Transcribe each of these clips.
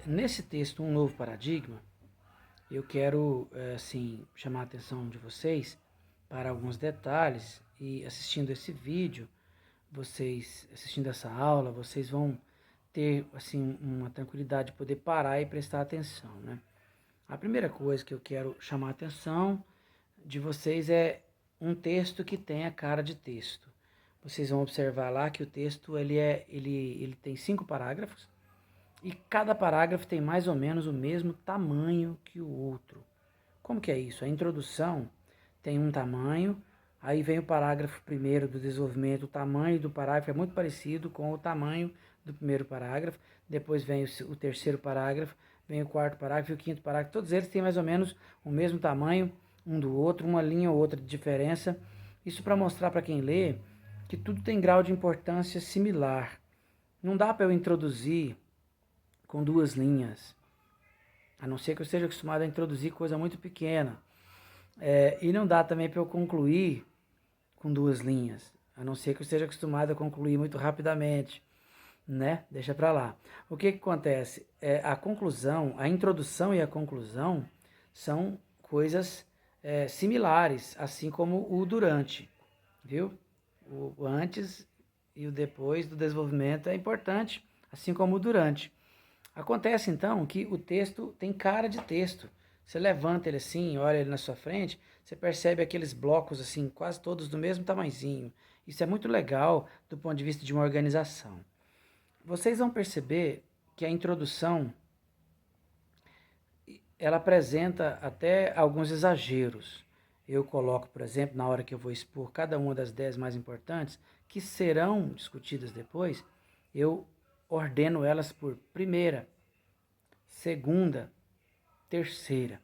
Nesse texto, Um Novo Paradigma, eu quero assim, chamar a atenção de vocês para alguns detalhes e assistindo esse vídeo, vocês assistindo essa aula, vocês vão ter assim uma tranquilidade de poder parar e prestar atenção, né? A primeira coisa que eu quero chamar a atenção de vocês é um texto que tem a cara de texto. Vocês vão observar lá que o texto ele tem 5 parágrafos e cada parágrafo tem mais ou menos o mesmo tamanho que o outro. Como que é isso? A introdução tem um tamanho, aí vem o parágrafo primeiro do desenvolvimento, o tamanho do parágrafo é muito parecido com o tamanho do primeiro parágrafo, depois vem o terceiro parágrafo, vem o quarto parágrafo e o quinto parágrafo, todos eles têm mais ou menos o mesmo tamanho um do outro, uma linha ou outra de diferença, isso para mostrar para quem lê que tudo tem grau de importância similar. Não dá para eu introduzir com 2 linhas, a não ser que eu esteja acostumado a introduzir coisa muito pequena. E não dá também para eu concluir com 2 linhas, a não ser que eu esteja acostumado a concluir muito rapidamente, né? Deixa para lá. O que acontece? A conclusão, a introdução e a conclusão são coisas similares, assim como o durante, viu? O antes e o depois do desenvolvimento é importante, assim como o durante. Acontece então que o texto tem cara de texto. Você levanta ele assim, olha ele na sua frente, você percebe aqueles blocos assim, quase todos do mesmo tamanhozinho. Isso é muito legal do ponto de vista de uma organização. Vocês vão perceber que a introdução ela apresenta até alguns exageros. Eu coloco, por exemplo, na hora que eu vou expor cada uma das 10 mais importantes, que serão discutidas depois, eu ordeno elas por primeira, segunda, terceira.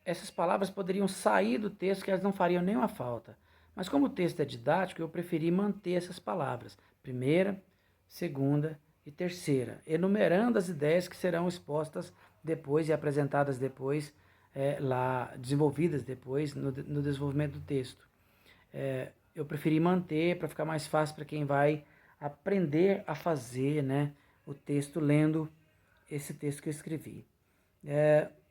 Essas palavras poderiam sair do texto que elas não fariam nenhuma falta. Mas como o texto é didático, eu preferi manter essas palavras. Primeira, segunda e terceira, enumerando as ideias que serão expostas depois e apresentadas depois, lá, desenvolvidas depois no desenvolvimento do texto. Eu preferi manter para ficar mais fácil para quem vai aprender a fazer, né, o texto lendo esse texto que eu escrevi.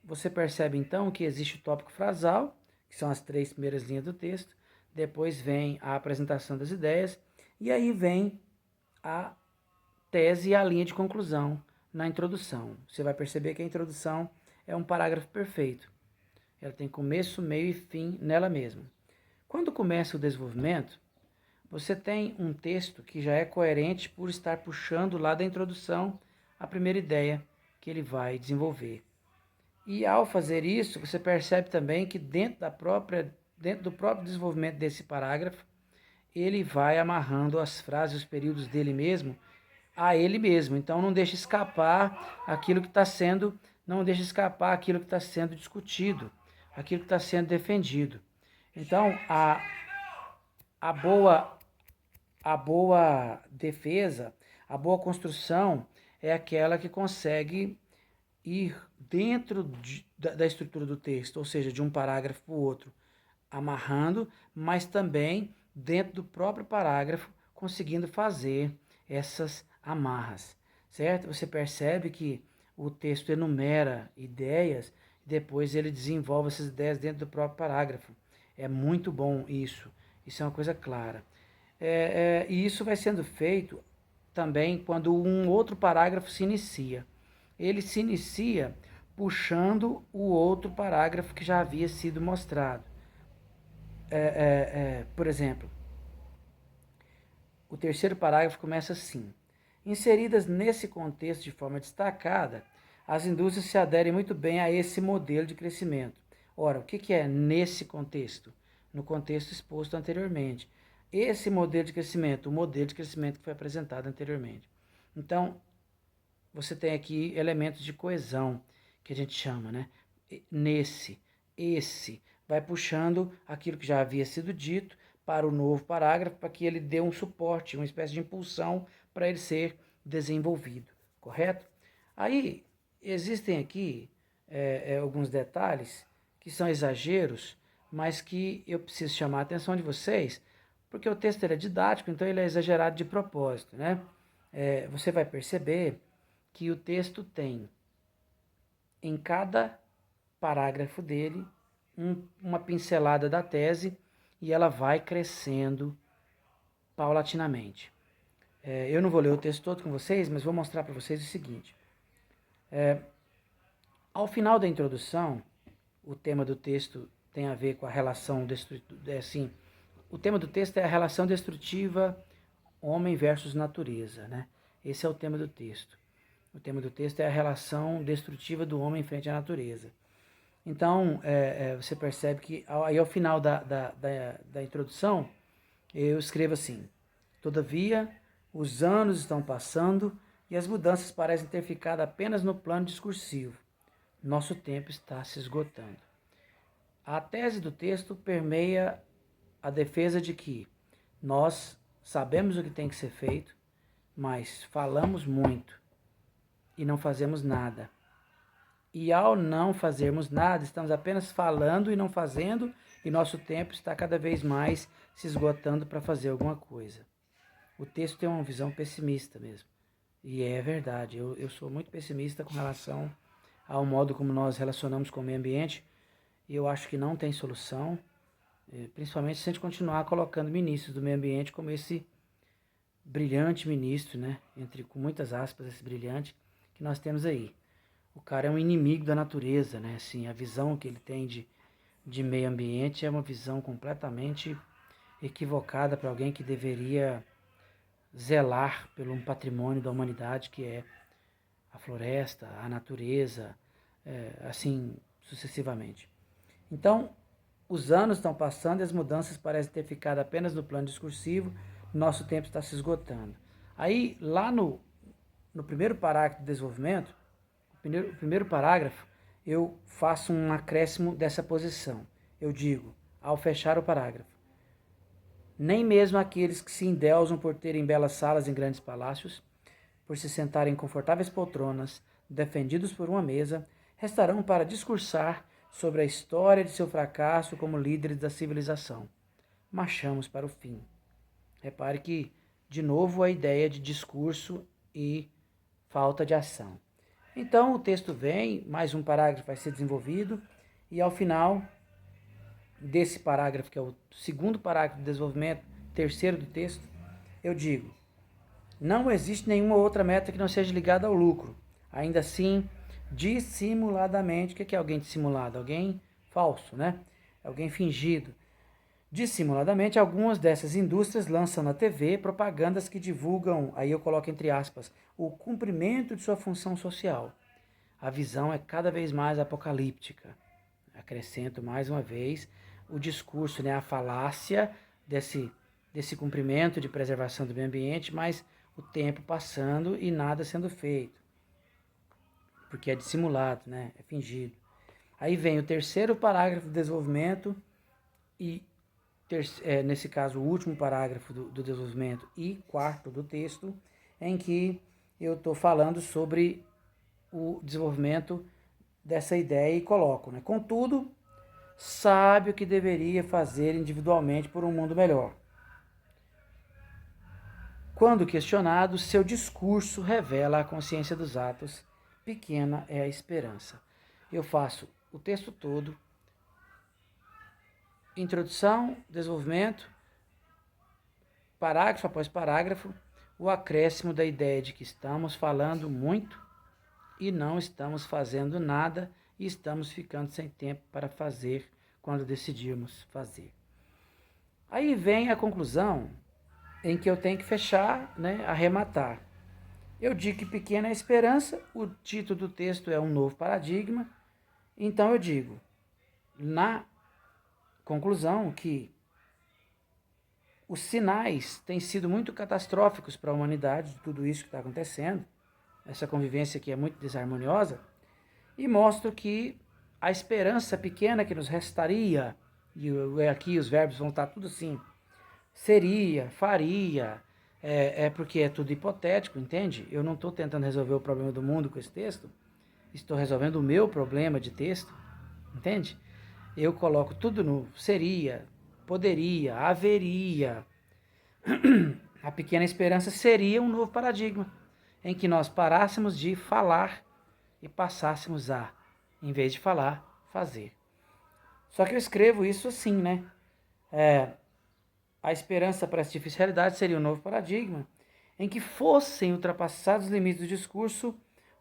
Você percebe então que existe o tópico frasal, que são as 3 primeiras linhas do texto, depois vem a apresentação das ideias, e aí vem a tese e a linha de conclusão na introdução. Você vai perceber que a introdução é um parágrafo perfeito. Ela tem começo, meio e fim nela mesma. Quando começa o desenvolvimento, você tem um texto que já é coerente por estar puxando lá da introdução a primeira ideia que ele vai desenvolver. E ao fazer isso, você percebe também que dentro do próprio desenvolvimento desse parágrafo, ele vai amarrando as frases, os períodos dele mesmo, a ele mesmo. Então não deixa escapar aquilo que está sendo, não deixa escapar aquilo que está sendo discutido, aquilo que está sendo defendido. Então a boa a boa defesa, a boa construção é aquela que consegue ir dentro da estrutura do texto, ou seja, de um parágrafo para o outro, amarrando, mas também dentro do próprio parágrafo, conseguindo fazer essas amarras, certo? Você percebe que o texto enumera ideias, depois ele desenvolve essas ideias dentro do próprio parágrafo. É muito bom isso, isso é uma coisa clara. E isso vai sendo feito também quando um outro parágrafo se inicia. Ele se inicia puxando o outro parágrafo que já havia sido mostrado. Por exemplo, o terceiro parágrafo começa assim: inseridas nesse contexto de forma destacada, as indústrias se aderem muito bem a esse modelo de crescimento. Ora, o que é nesse contexto? No contexto exposto anteriormente. Esse modelo de crescimento, o modelo de crescimento que foi apresentado anteriormente. Então, você tem aqui elementos de coesão, que a gente chama, né? Esse, vai puxando aquilo que já havia sido dito para o novo parágrafo, para que ele dê um suporte, uma espécie de impulsão para ele ser desenvolvido, correto? Aí, existem aqui alguns detalhes que são exageros, mas que eu preciso chamar a atenção de vocês, porque o texto é didático, então ele é exagerado de propósito, né? Você vai perceber que o texto tem em cada parágrafo dele uma pincelada da tese e ela vai crescendo paulatinamente. Eu não vou ler o texto todo com vocês, mas vou mostrar para vocês o seguinte. Ao final da introdução, o tema do texto tem a ver com a relação destrutiva, o tema do texto é a relação destrutiva homem versus natureza, né? Esse é o tema do texto. O tema do texto é a relação destrutiva do homem frente à natureza. Então, você percebe que aí ao final da introdução, eu escrevo assim: todavia, os anos estão passando e as mudanças parecem ter ficado apenas no plano discursivo. Nosso tempo está se esgotando. A tese do texto permeia a defesa de que nós sabemos o que tem que ser feito, mas falamos muito e não fazemos nada. E ao não fazermos nada, estamos apenas falando e não fazendo, e nosso tempo está cada vez mais se esgotando para fazer alguma coisa. O texto tem uma visão pessimista mesmo. E é verdade, eu sou muito pessimista com relação ao modo como nós relacionamos com o meio ambiente, e eu acho que não tem solução, principalmente se a gente continuar colocando ministros do meio ambiente como esse brilhante ministro, né? Com muitas aspas, esse brilhante que nós temos aí. O cara é um inimigo da natureza, né? Assim, a visão que ele tem de meio ambiente é uma visão completamente equivocada para alguém que deveria zelar pelo um patrimônio da humanidade que é a floresta, a natureza, assim sucessivamente. Então, os anos estão passando e as mudanças parecem ter ficado apenas no plano discursivo, nosso tempo está se esgotando. Aí, lá no primeiro parágrafo do desenvolvimento, o primeiro parágrafo, eu faço um acréscimo dessa posição. Eu digo, ao fechar o parágrafo: nem mesmo aqueles que se endeusam por terem belas salas em grandes palácios, por se sentarem em confortáveis poltronas, defendidos por uma mesa, restarão para discursar sobre a história de seu fracasso como líderes da civilização. Marchamos para o fim. Repare que, de novo, a ideia de discurso e falta de ação. Então, o texto vem, mais um parágrafo vai ser desenvolvido, e ao final desse parágrafo, que é o segundo parágrafo do desenvolvimento, terceiro do texto, eu digo: não existe nenhuma outra meta que não seja ligada ao lucro. Ainda assim, dissimuladamente, o que é alguém dissimulado? Alguém falso, né? Alguém fingido. Dissimuladamente, algumas dessas indústrias lançam na TV propagandas que divulgam, aí eu coloco entre aspas, o cumprimento de sua função social. A visão é cada vez mais apocalíptica. Acrescento mais uma vez o discurso, né, a falácia desse cumprimento de preservação do meio ambiente, mas o tempo passando e nada sendo feito. Porque é dissimulado, né, é fingido. Aí vem o terceiro parágrafo do desenvolvimento e nesse caso, o último parágrafo do desenvolvimento e quarto do texto, em que eu estou falando sobre o desenvolvimento dessa ideia e coloco, né? Contudo, sabe o que deveria fazer individualmente por um mundo melhor. Quando questionado, seu discurso revela a consciência dos atos. Pequena é a esperança. Eu faço o texto todo, introdução, desenvolvimento, parágrafo após parágrafo, o acréscimo da ideia de que estamos falando muito e não estamos fazendo nada e estamos ficando sem tempo para fazer quando decidirmos fazer. Aí vem a conclusão em que eu tenho que fechar, né, arrematar. Eu digo que pequena é a esperança, o título do texto é um novo paradigma, então eu digo, na conclusão, que os sinais têm sido muito catastróficos para a humanidade, de tudo isso que está acontecendo, essa convivência que é muito desarmoniosa, e mostro que a esperança pequena que nos restaria, e aqui os verbos vão estar tudo assim, seria, faria, porque é tudo hipotético, entende? Eu não estou tentando resolver o problema do mundo com esse texto, estou resolvendo o meu problema de texto, entende? Eu coloco tudo no seria, poderia, haveria. A pequena esperança seria um novo paradigma. em que nós parássemos de falar e passássemos a, em vez de falar, fazer. Só que eu escrevo isso assim, né? A esperança para essa difícil realidade seria um novo paradigma em que fossem ultrapassados os limites do discurso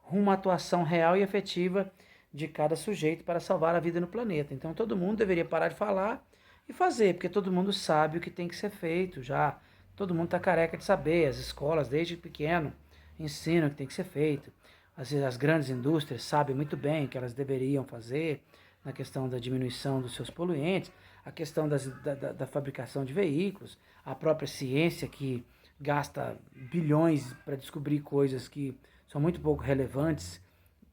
rumo à atuação real e efetiva de cada sujeito para salvar a vida no planeta. Então todo mundo deveria parar de falar e fazer, porque todo mundo sabe o que tem que ser feito já. Todo mundo está careca de saber, as escolas desde pequeno ensinam o que tem que ser feito. As grandes indústrias sabem muito bem o que elas deveriam fazer na questão da diminuição dos seus poluentes, a questão da fabricação de veículos, a própria ciência que gasta bilhões para descobrir coisas que são muito pouco relevantes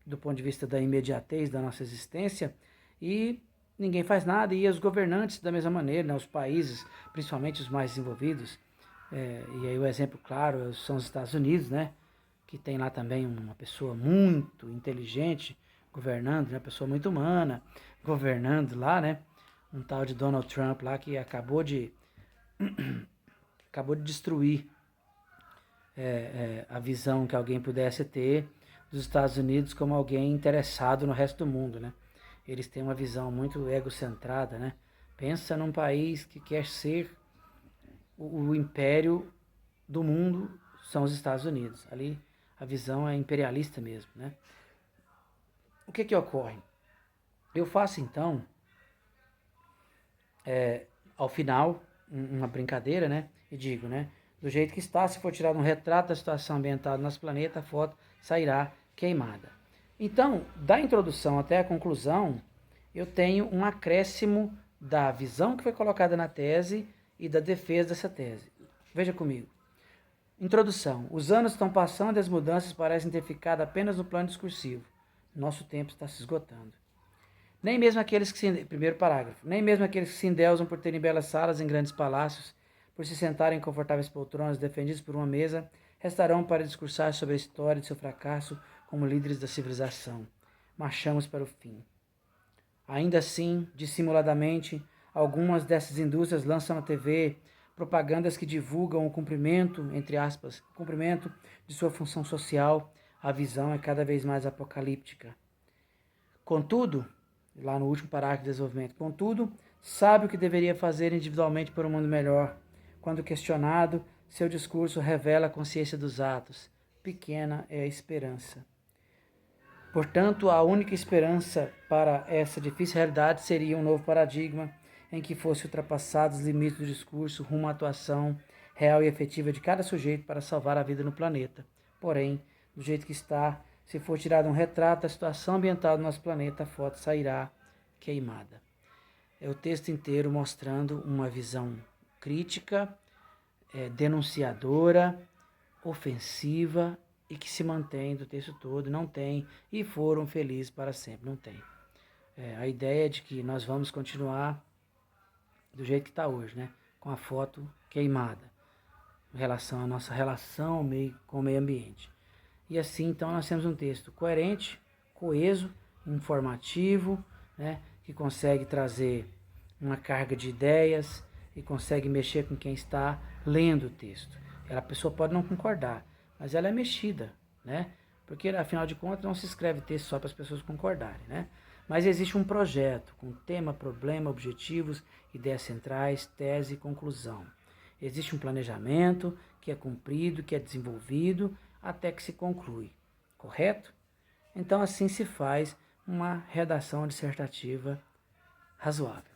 do ponto de vista da imediatez da nossa existência, e ninguém faz nada, e os governantes da mesma maneira, né, os países, principalmente os mais desenvolvidos, e aí o exemplo claro são os Estados Unidos, né, que tem lá também uma pessoa muito inteligente governando, uma pessoa muito humana governando lá, né, um tal de Donald Trump lá que acabou de destruir a visão que alguém pudesse ter dos Estados Unidos como alguém interessado no resto do mundo, né? Eles têm uma visão muito egocentrada, né? Pensa num país que quer ser o império do mundo, são os Estados Unidos. Ali a visão é imperialista mesmo, né? O que ocorre? Eu faço então, ao final, uma brincadeira, né? E digo, né? Do jeito que está, se for tirado um retrato da situação ambiental do nosso planeta, a foto sairá queimada. Então, da introdução até a conclusão, eu tenho um acréscimo da visão que foi colocada na tese e da defesa dessa tese. Veja comigo. Introdução. Os anos estão passando e as mudanças parecem ter ficado apenas no plano discursivo. Nosso tempo está se esgotando. Nem mesmo aqueles que se... Primeiro parágrafo. Nem mesmo aqueles que se endeusam por terem belas salas em grandes palácios, por se sentarem em confortáveis poltronas defendidos por uma mesa, restarão para discursar sobre a história de seu fracasso como líderes da civilização. Marchamos para o fim. Ainda assim, dissimuladamente, algumas dessas indústrias lançam na TV propagandas que divulgam o cumprimento, entre aspas, o cumprimento de sua função social. A visão é cada vez mais apocalíptica. Contudo, lá no último parágrafo de desenvolvimento, contudo, sabe o que deveria fazer individualmente por um mundo melhor. Quando questionado, seu discurso revela a consciência dos atos. Pequena é a esperança. Portanto, a única esperança para essa difícil realidade seria um novo paradigma em que fosse ultrapassados os limites do discurso rumo à atuação real e efetiva de cada sujeito para salvar a vida no planeta. Porém, do jeito que está, se for tirado um retrato da situação ambiental do nosso planeta, a foto sairá queimada. É o texto inteiro mostrando uma visão crítica, denunciadora, ofensiva e que se mantém do texto todo, não tem, e foram felizes para sempre, não tem. A ideia é de que nós vamos continuar do jeito que está hoje, né? Com a foto queimada, em relação à nossa relação com o meio ambiente. E assim, então, nós temos um texto coerente, coeso, informativo, né? Que consegue trazer uma carga de ideias e consegue mexer com quem está lendo o texto. A pessoa pode não concordar, mas ela é mexida, né? Porque, afinal de contas, não se escreve texto só para as pessoas concordarem, né? Mas existe um projeto com tema, problema, objetivos, ideias centrais, tese e conclusão. Existe um planejamento que é cumprido, que é desenvolvido, até que se conclui, correto? Então, assim se faz uma redação dissertativa razoável.